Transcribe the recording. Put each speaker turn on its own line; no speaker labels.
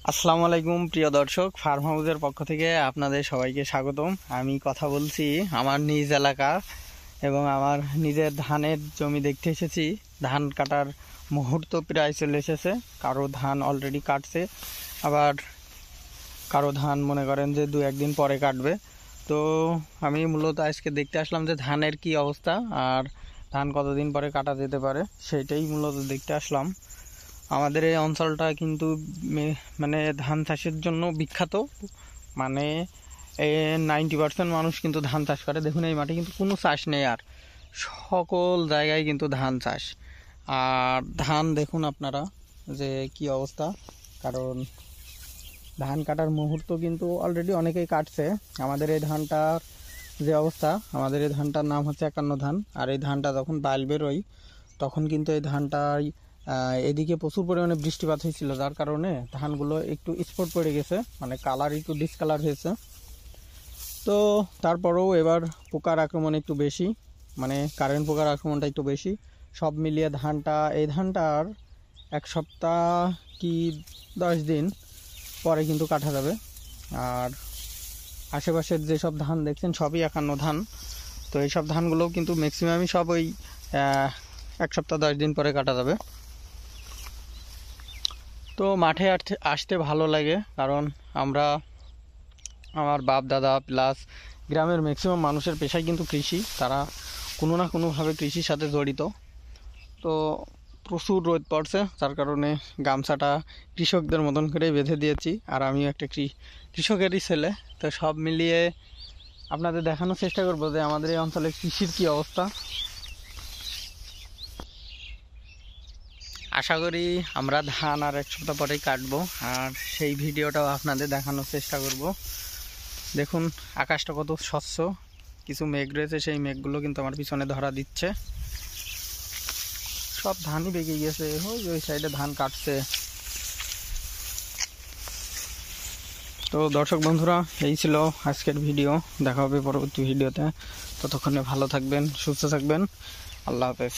আসসালামু আলাইকুম প্রিয় দর্শক, ফার্ম হাউসের পক্ষ থেকে আপনাদের সবাইকে স্বাগতম। আমি কথা বলছি আমার নিজ এলাকা এবং আমার নিজের ধানের জমি দেখতে এসেছি। ধান কাটার মুহূর্ত প্রায় চলে এসেছে। কারো ধান অলরেডি কাটছে, আবার কারো ধান মনে করেন যে 2-1 দিন পরে কাটবে। তো আমি মূলত আজকে দেখতে আসলাম যে ধানের কি অবস্থা আর ধান কতদিন পরে কাটা যেতে পারে, সেটাই মূলত দেখতে আসলাম। আমাদের এই অঞ্চলটা কিন্তু মানে ধান চাষের জন্য বিখ্যাত। মানে 90% মানুষ কিন্তু ধান চাষ করে। দেখুন এই মাঠে কিন্তু কোনো চাষ নেই, আর সকল জায়গায় কিন্তু ধান চাষ। আর ধান দেখুন আপনারা যে কি অবস্থা, কারণ ধান কাটার মুহূর্ত কিন্তু অলরেডি অনেকেই কাটছে। আমাদের এই ধানটার যে অবস্থা, আমাদের এই ধানটার নাম হচ্ছে 51 ধান। আর এই ধানটা যখন বাইল বেরোয় তখন কিন্তু এই ধানটাই এদিকে প্রচুর পরিমাণে বৃষ্টিপাত হয়েছিল, যার কারণে ধানগুলো একটু স্পট পড়ে গেছে, মানে কালার একটু ডিসকালার হয়েছে। তো তারপরেও এবার পোকার আক্রমণ একটু বেশি, মানে কারেন্ট পোকার আক্রমণটা একটু বেশি। সব মিলিয়ে এই ধানটার 1 সপ্তাহ কি 10 দিন পরে কিন্তু কাটা যাবে। আর আশেপাশের যেসব ধান দেখছেন সবই 51 ধান। তো এইসব ধানগুলোও কিন্তু ম্যাক্সিমামই সব ওই 1 সপ্তাহ 10 দিন পরে কাটা যাবে। তো মাঠে আসতে ভালো লাগে, কারণ আমার বাপ দাদা প্লাস গ্রামের ম্যাক্সিমাম মানুষের পেশাই কিন্তু কৃষি। তারা কোনো না কোনোভাবে কৃষির সাথে জড়িত। তো প্রচুর রোদ পড়ছে, যার কারণে গামছাটা কৃষকদের মতন করে বেঁধে দিয়েছি। আর আমিও একটা কৃষকেরই ছেলে। তো সব মিলিয়ে আপনাদের দেখানোর চেষ্টা করবো যে আমাদের এই অঞ্চলে কৃষির কি অবস্থা। আশা করি আমরা ধান আর 1 সপ্তাহ পরেই কাটবো, আর সেই ভিডিওটাও আপনাদের দেখানোর চেষ্টা করব। দেখুন আকাশটা কত স্বচ্ছ, কিছু মেঘ রয়েছে, সেই মেঘগুলো কিন্তু আমার পিছনে ধরা দিচ্ছে। সব ধানই বেঁকে গেছে, ওই সাইডে ধান কাটছে। তো দর্শক বন্ধুরা, এই ছিল আজকের ভিডিও। দেখা হবে পরবর্তী ভিডিওতে। ততক্ষণে ভালো থাকবেন, সুস্থ থাকবেন। আল্লাহ হাফেজ।